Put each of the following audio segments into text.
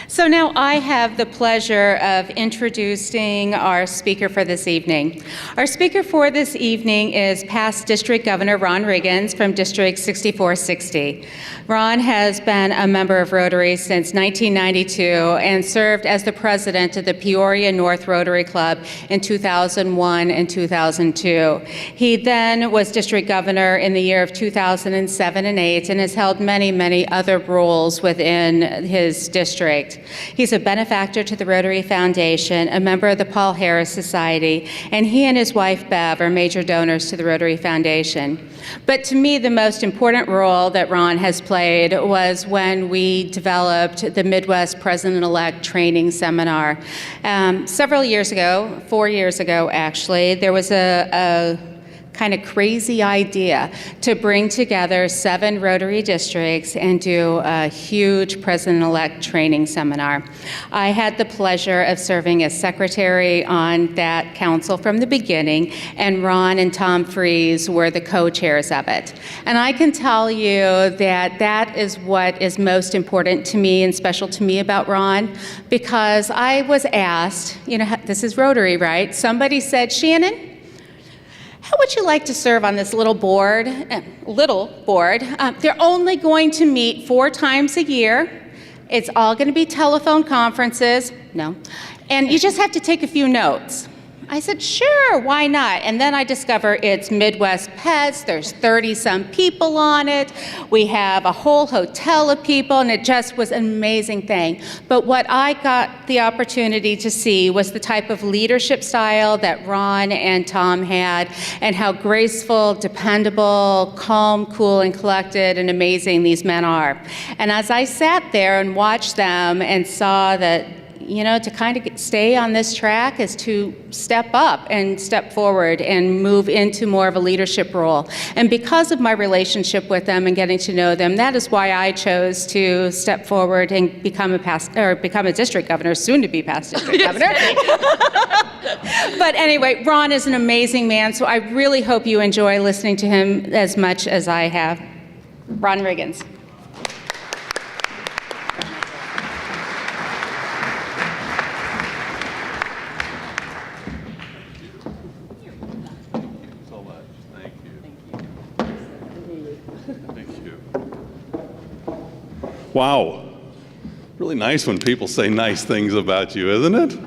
So now I have the pleasure of introducing our speaker for this evening. Our speaker for this evening is past District Governor Ron Riggins from District 6460. Ron has been a member of Rotary since 1992 and served as the president of the Peoria North Rotary Club in 2001 and 2002. He then was district governor in the year of 2007 and 8 and has held many, many other roles within his district. He's a benefactor to the Rotary Foundation, a member of the Paul Harris Society, and he and his wife Bev are major donors to the Rotary Foundation. But to me, the most important role that Ron has played was when we developed the Midwest President-elect Training Seminar. Several years ago, 4 years ago actually, there was a kind of crazy idea to bring together 7 Rotary districts and do a huge President-elect training seminar. I had the pleasure of serving as secretary on that council from the beginning, and Ron and Tom Freeze were the co-chairs of it. And I can tell you that that is what is most important to me and special to me about Ron, because I was asked, this is Rotary, right? Somebody said, Shannon, how would you like to serve on this little board? They're only going to meet 4 times a year. It's all going to be telephone conferences. No. And you just have to take a few notes. I said, sure, why not? And then I discover it's Midwest Pets. There's 30-some people on it. We have a whole hotel of people, and it just was an amazing thing. But what I got the opportunity to see was the type of leadership style that Ron and Tom had, and how graceful, dependable, calm, cool, and collected and amazing these men are. And as I sat there and watched them and saw that, to kind of stay on this track is to step up and step forward and move into more of a leadership role. And because of my relationship with them and getting to know them, that is why I chose to step forward and become a district governor, soon to be past district governor. But anyway, Ron is an amazing man, so I really hope you enjoy listening to him as much as I have. Ron Riggins. Wow. Really nice when people say nice things about you, isn't it?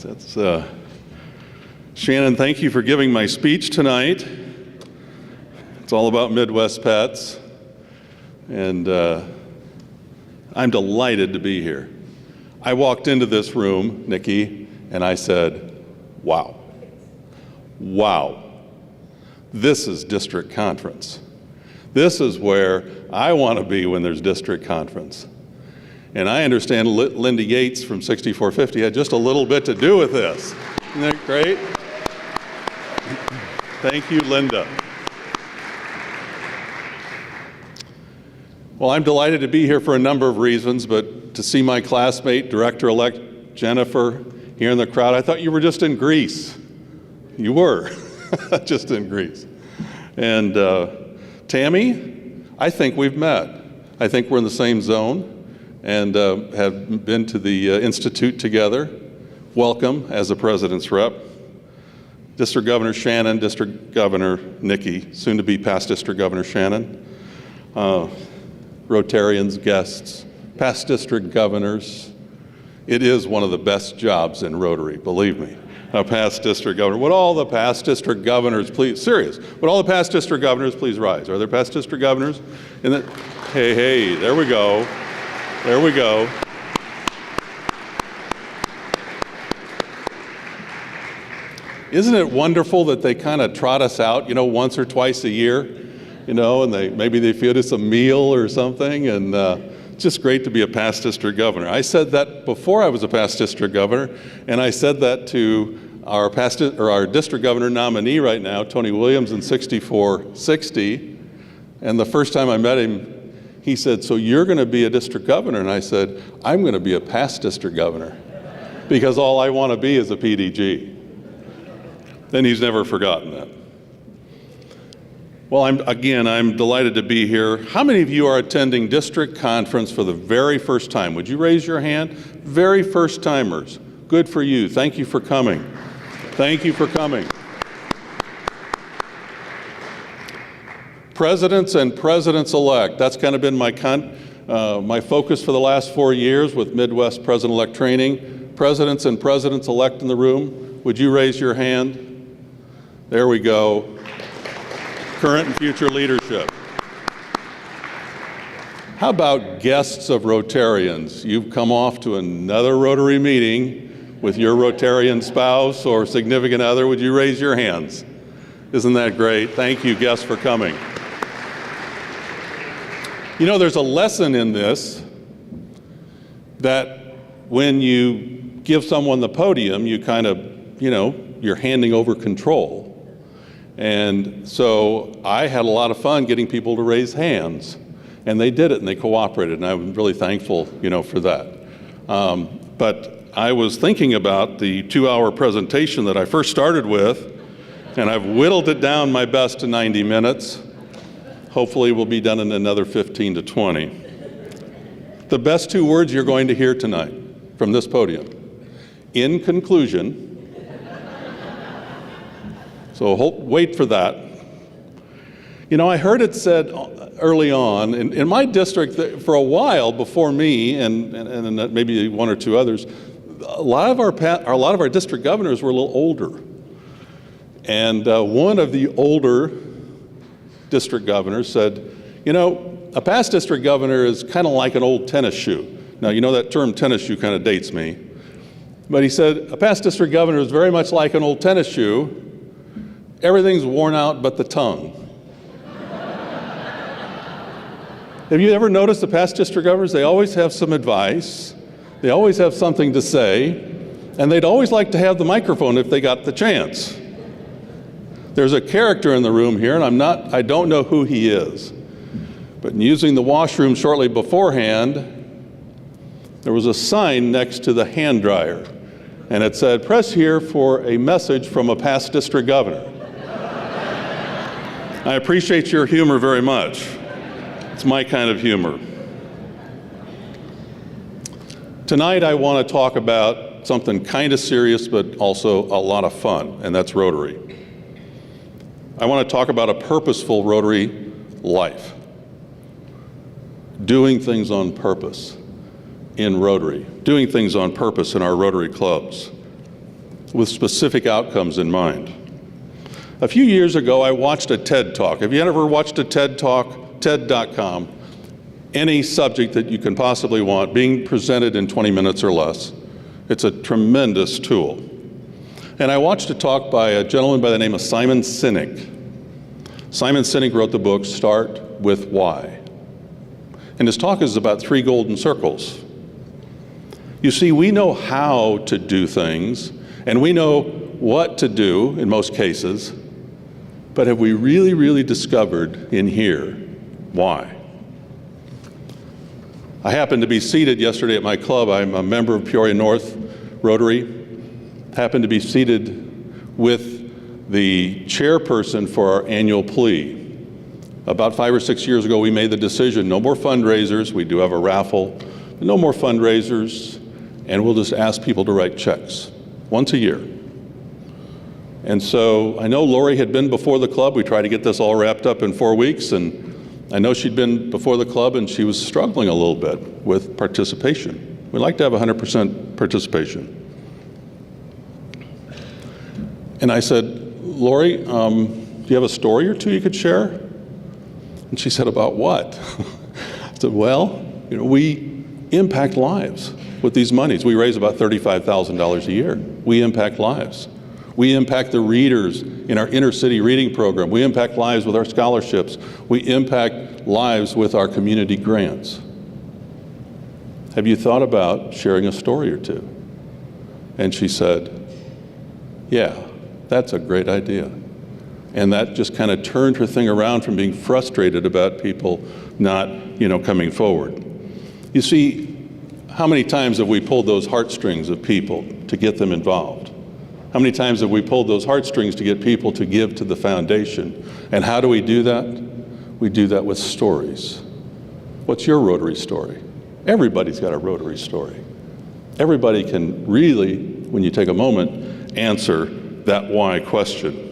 That's, Shannon, thank you for giving my speech tonight. It's all about Midwest Pets. And I'm delighted to be here. I walked into this room, Nikki, and I said, wow. Wow. This is district conference. This is where I want to be when there's district conference. And I understand Linda Yates from 6450 had just a little bit to do with this. Isn't that great? Thank you, Linda. Well, I'm delighted to be here for a number of reasons, but to see my classmate, Director-elect Jennifer, here in the crowd, I thought you were just in Greece. You were, just in Greece. And Tammy, I think we've met. I think we're in the same zone and have been to the Institute together. Welcome as a President's Rep. District Governor Shannon, District Governor Nikki, soon to be past District Governor Shannon. Rotarians, guests, past district governors. It is one of the best jobs in Rotary, believe me. A past district governor. Would all the past district governors please, serious, would all the past district governors please rise? Are there past district governors? Hey, there we go. There we go. Isn't it wonderful that they kind of trot us out, once or twice a year, and maybe they feed us a meal or something, and it's just great to be a past district governor. I said that before I was a past district governor, and I said that to our district governor nominee right now, Tony Williams, in 6460, and the first time I met him, he said, so you're going to be a district governor? And I said, I'm going to be a past district governor, because all I want to be is a PDG. And he's never forgotten that. Well, I'm delighted to be here. How many of you are attending district conference for the very first time? Would you raise your hand? Very first timers. Good for you. Thank you for coming. Thank you for coming. Presidents and presidents-elect. That's kind of been my focus for the last 4 years with Midwest President-elect training. Presidents and presidents-elect in the room. Would you raise your hand? There we go. Current and future leadership. How about guests of Rotarians? You've come off to another Rotary meeting with your Rotarian spouse or significant other. Would you raise your hands? Isn't that great? Thank you, guests, for coming. You know, there's a lesson in this that when you give someone the podium, you kind of, you're handing over control. And so I had a lot of fun getting people to raise hands, and they did it, and they cooperated, and I'm really thankful, for that. But I was thinking about the 2-hour presentation that I first started with, and I've whittled it down my best to 90 minutes. Hopefully we'll be done in another 15 to 20. The best 2 words you're going to hear tonight from this podium. In conclusion. So wait for that. I heard it said early on, in my district, for a while before me, and maybe 1 or 2 others, a lot of our district governors were a little older. And one of the older district governors said, a past district governor is kind of like an old tennis shoe. Now, that term tennis shoe kind of dates me. But he said, a past district governor is very much like an old tennis shoe. Everything's worn out but the tongue. Have you ever noticed the past district governors? They always have some advice. They always have something to say. And they'd always like to have the microphone if they got the chance. There's a character in the room here, and I don't know who he is. But in using the washroom shortly beforehand, there was a sign next to the hand dryer. And it said, "Press here for a message from a past district governor." I appreciate your humor very much. It's my kind of humor. Tonight I want to talk about something kind of serious but also a lot of fun, and that's Rotary. I want to talk about a purposeful Rotary life. Doing things on purpose in Rotary. Doing things on purpose in our Rotary clubs with specific outcomes in mind. A few years ago, I watched a TED Talk. Have you ever watched a TED Talk? TED.com. Any subject that you can possibly want being presented in 20 minutes or less. It's a tremendous tool. And I watched a talk by a gentleman by the name of Simon Sinek. Simon Sinek wrote the book, Start With Why. And his talk is about 3 golden circles. You see, we know how to do things, and we know what to do in most cases, but have we really, really discovered in here why? I happened to be seated yesterday at my club. I'm a member of Peoria North Rotary. Happened to be seated with the chairperson for our annual plea. About 5 or 6 years ago, we made the decision, no more fundraisers. We do have a raffle. No more fundraisers, and we'll just ask people to write checks once a year. And so I know Lori had been before the club. We tried to get this all wrapped up in 4 weeks, and I know she'd been before the club, and she was struggling a little bit with participation. We'd like to have 100% participation. And I said, Lori, do you have a story or 2 you could share? And she said, about what? I said, well, we impact lives with these monies. We raise about $35,000 a year. We impact lives. We impact the readers in our inner city reading program. We impact lives with our scholarships. We impact lives with our community grants. Have you thought about sharing a story or 2? And she said, yeah, that's a great idea. And that just kind of turned her thing around from being frustrated about people not, coming forward. You see, how many times have we pulled those heartstrings of people to get them involved? How many times have we pulled those heartstrings to get people to give to the foundation? And how do we do that? We do that with stories. What's your Rotary story? Everybody's got a Rotary story. Everybody can really, when you take a moment, answer that why question.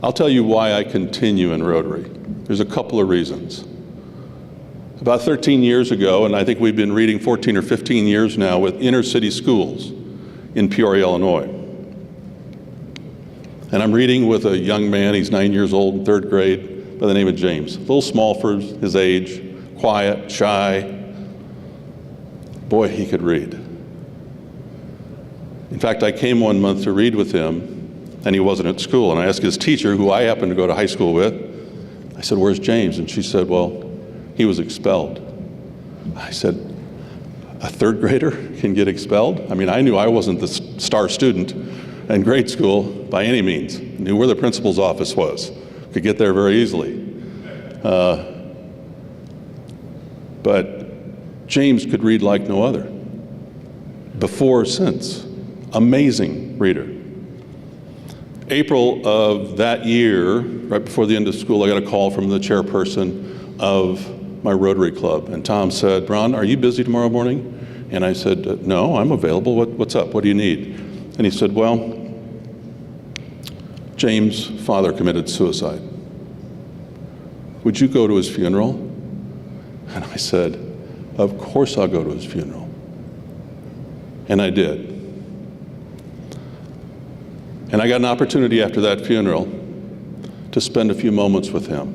I'll tell you why I continue in Rotary. There's a couple of reasons. About 13 years ago, and I think we've been reading 14 or 15 years now with inner city schools in Peoria, Illinois. And I'm reading with a young man, he's 9 years old in third grade, by the name of James. A little small for his age, quiet, shy. Boy, he could read. In fact, I came one month to read with him, and he wasn't at school. And I asked his teacher, who I happened to go to high school with, I said, "Where's James?" And she said, "Well, he was expelled." I said, "A third grader can get expelled?" I mean, I knew I wasn't the star student in grade school by any means. I knew where the principal's office was. Could get there very easily. But James could read like no other. Before or since. Amazing reader. April of that year, right before the end of school, I got a call from the chairperson of my Rotary Club. And Tom said, "Ron, are you busy tomorrow morning?" And I said, "No, I'm available. What's up? What do you need?" And he said, "Well, James' father committed suicide. Would you go to his funeral?" And I said, "Of course I'll go to his funeral." And I did. And I got an opportunity after that funeral to spend a few moments with him,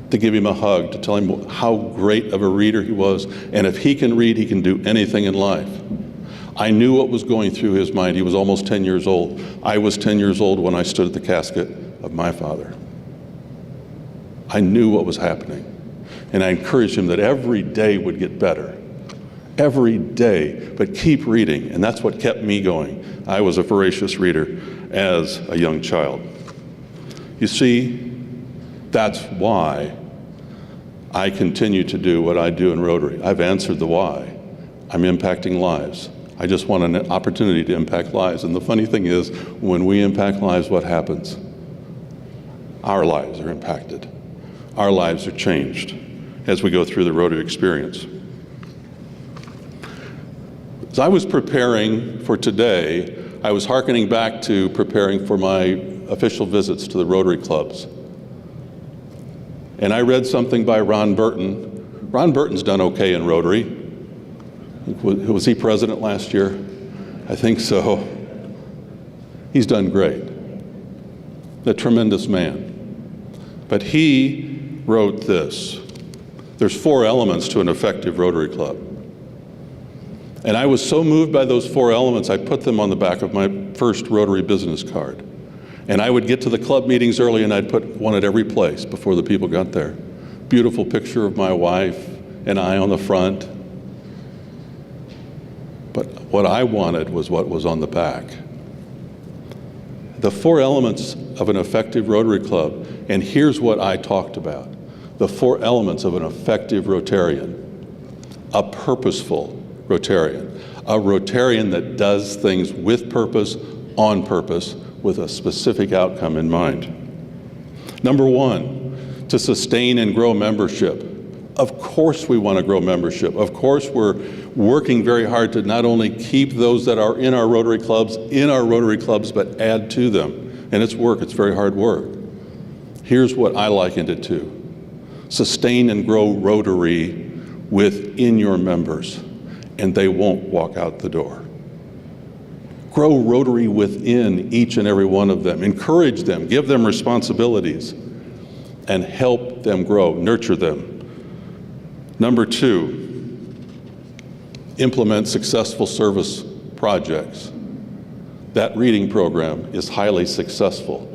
to give him a hug, to tell him how great of a reader he was, and if he can read, he can do anything in life. I knew what was going through his mind. He was almost 10 years old. I was 10 years old when I stood at the casket of my father. I knew what was happening, and I encouraged him that every day would get better. Every day, but keep reading, and that's what kept me going. I was a voracious reader as a young child. You see, that's why I continue to do what I do in Rotary. I've answered the why. I'm impacting lives. I just want an opportunity to impact lives. And the funny thing is, when we impact lives, what happens? Our lives are impacted. Our lives are changed as we go through the Rotary experience. As I was preparing for today, I was hearkening back to preparing for my official visits to the Rotary clubs. And I read something by Ron Burton. Ron Burton's done okay in Rotary. Was he president last year? I think so. He's done great. A tremendous man. But he wrote this. There's 4 elements to an effective Rotary club. And I was so moved by those 4 elements, I put them on the back of my first Rotary business card. And I would get to the club meetings early, and I'd put one at every place before the people got there. Beautiful picture of my wife and I on the front. But what I wanted was what was on the back. The 4 elements of an effective Rotary club, and here's what I talked about. The 4 elements of an effective Rotarian. A purposeful Rotarian. A Rotarian that does things with purpose, on purpose, with a specific outcome in mind. Number 1, to sustain and grow membership. Of course we want to grow membership. Of course we're working very hard to not only keep those that are in our Rotary clubs, but add to them. And it's work, it's very hard work. Here's what I likened it to. Sustain and grow Rotary within your members, and they won't walk out the door. Grow Rotary within each and every one of them. Encourage them, give them responsibilities, and help them grow, nurture them. Number 2, implement successful service projects. That reading program is highly successful,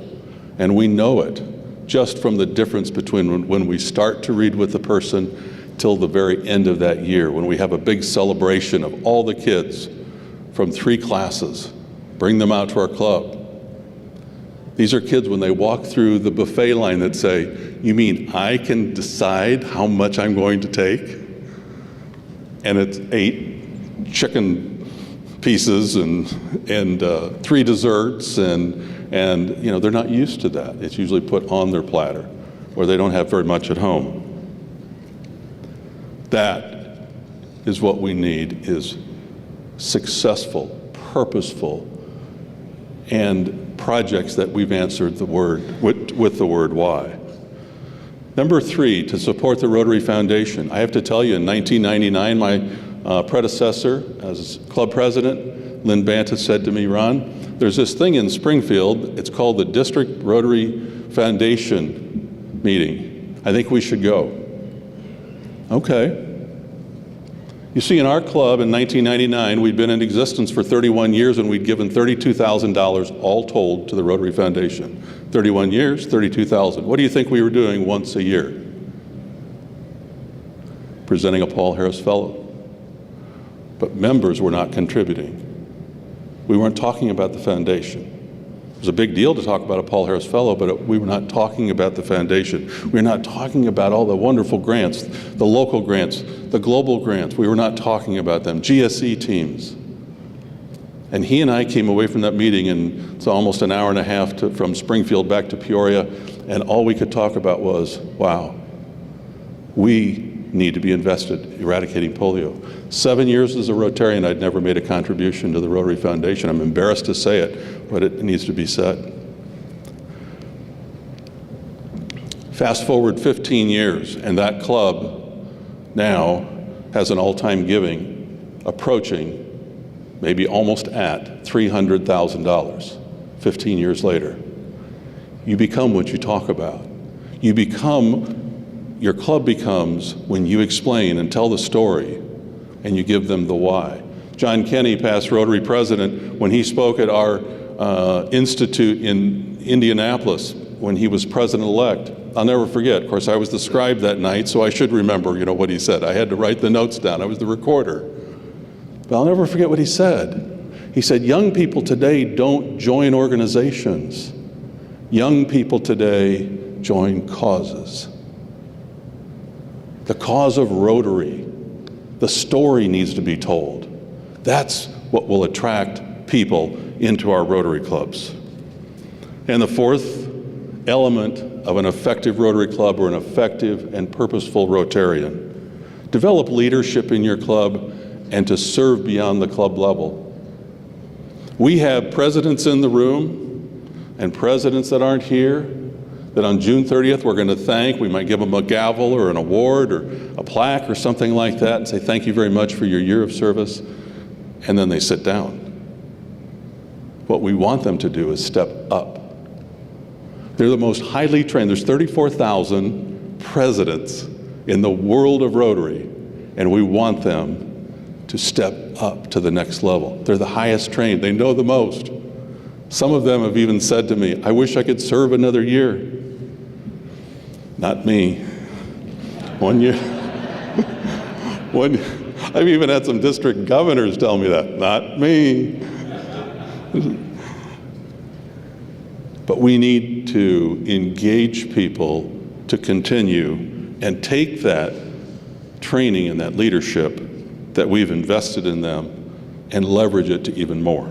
and we know it just from the difference between when we start to read with the person till the very end of that year, when we have a big celebration of all the kids from 3 classes, bring them out to our club. These are kids when they walk through the buffet line that say, "You mean I can decide how much I'm going to take?" And it's 8 chicken pieces and 3 desserts, and you know, they're not used to that. It's usually put on their platter, or they don't have very much at home. That is what we need, is successful, purposeful, and projects that we've answered the word with the word why. Number 3, to support the Rotary Foundation. I have to tell you, in 1999, my predecessor as club president, Lynn Banta, said to me, Ron, there's this thing in Springfield, it's called the District Rotary Foundation meeting. I think we should go. Okay. You see, in our club in 1999, we'd been in existence for 31 years and we'd given $32,000 all told to the Rotary Foundation. 31 years, $32,000. What do you think we were doing once a year? Presenting a Paul Harris Fellow. But members were not contributing. We weren't talking about the foundation. It was a big deal to talk about a Paul Harris Fellow, but we were not talking about the foundation. We were not talking about all the wonderful grants, the local grants, the global grants. We were not talking about them, GSE teams. And he and I came away from that meeting, and it's almost an hour and a half from Springfield back to Peoria, and all we could talk about was, wow, we need to be invested eradicating polio. 7 years as a Rotarian, I'd never made a contribution to the Rotary Foundation. I'm embarrassed to say it, but it needs to be said. Fast forward 15 years, and that club now has an all-time giving approaching, maybe almost at $300,000, 15 years later. You become what you talk about. Your club becomes when you explain and tell the story and you give them the why. John Kenny, past Rotary president, when he spoke at our institute in Indianapolis when he was president-elect, I'll never forget. Of course, I was the scribe that night, so I should remember, what he said. I had to write the notes down. I was the recorder. But I'll never forget what he said. He said, young people today don't join organizations. Young people today join causes. The cause of Rotary. The story needs to be told. That's what will attract people into our Rotary clubs. And the fourth element of an effective Rotary club, or an effective and purposeful Rotarian: develop leadership in your club and to serve beyond the club level. We have presidents in the room and presidents that aren't here that on June 30th we're going to thank. We might give them a gavel or an award or a plaque or something like that and say thank you very much for your year of service, and then they sit down. What we want them to do is step up. They're the most highly trained. There's 34,000 presidents in the world of Rotary, and we want them to step up to the next level. They're the highest trained. They know the most. Some of them have even said to me, I wish I could serve another year. Not me. 1 year. I've even had some district governors tell me that. Not me. But we need to engage people to continue and take that training and that leadership that we've invested in them and leverage it to even more.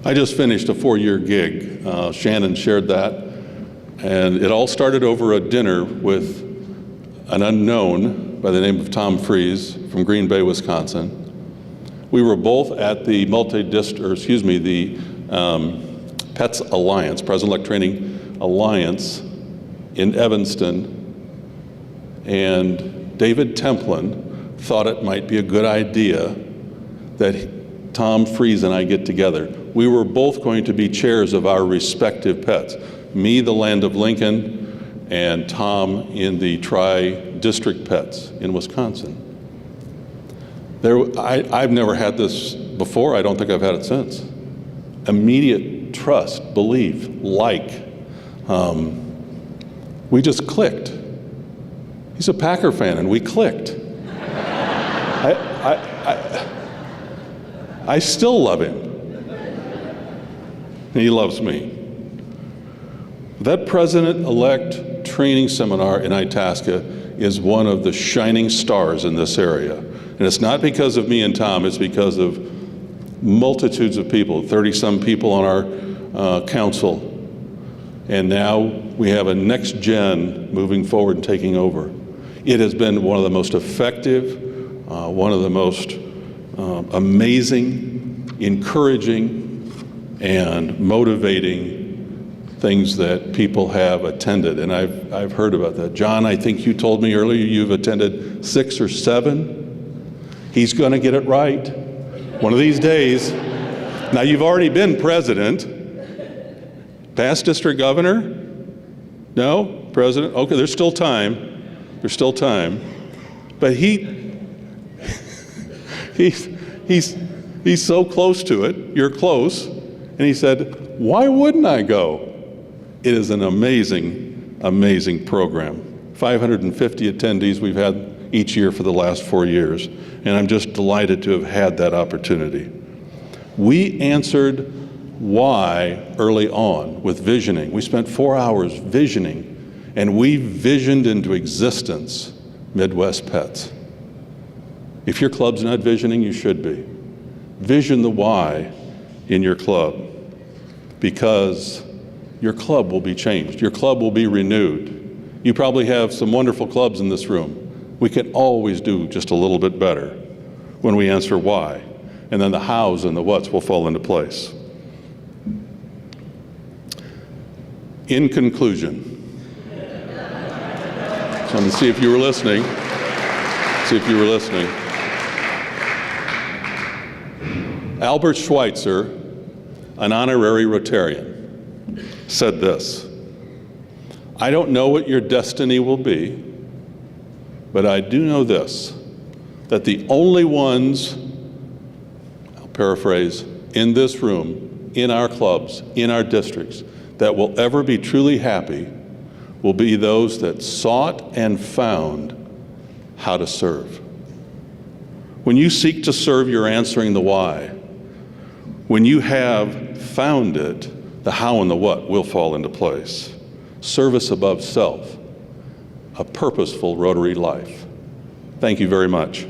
I just finished a 4-year gig. Shannon shared that. And it all started over a dinner with an unknown by the name of Tom Fries from Green Bay, Wisconsin. We were both at the PETS Alliance, President-elect Training Alliance in Evanston. And David Templin thought it might be a good idea that Tom Fries and I get together. We were both going to be chairs of our respective PETs. Me, the land of Lincoln, and Tom in the tri-district PETs in Wisconsin. I've never had this before. I don't think I've had it since. Immediate trust, belief, we just clicked. He's a Packer fan, and we clicked. I still love him. He loves me. That president-elect training seminar in Itasca is one of the shining stars in this area. And it's not because of me and Tom, it's because of multitudes of people, 30-some people on our council. And now we have a next gen moving forward and taking over. It has been one of the most effective, one of the most amazing, encouraging, and motivating things that people have attended. And I've heard about that. John, I think you told me earlier you've attended 6 or 7. He's going to get it right one of these days. Now, you've already been president. Past district governor? No? President? Okay, there's still time. There's still time. But he's so close to it. You're close. And he said, why wouldn't I go? It is an amazing, amazing program. 550 attendees we've had each year for the last 4 years. And I'm just delighted to have had that opportunity. We answered why early on with visioning. We spent 4 hours visioning, and we visioned into existence Midwest Pets. If your club's not visioning, you should be. Vision the why in your club, because your club will be changed. Your club will be renewed. You probably have some wonderful clubs in this room. We can always do just a little bit better when we answer why, and then the hows and the whats will fall into place. In conclusion, so I'm going to see if you were listening. Albert Schweitzer, an honorary Rotarian, said this: I don't know what your destiny will be, but I do know this, that the only ones, I'll paraphrase, in this room, in our clubs, in our districts, that will ever be truly happy will be those that sought and found how to serve. When you seek to serve, you're answering the why. When you have found it, the how and the what will fall into place. Service above self, a purposeful Rotary life. Thank you very much.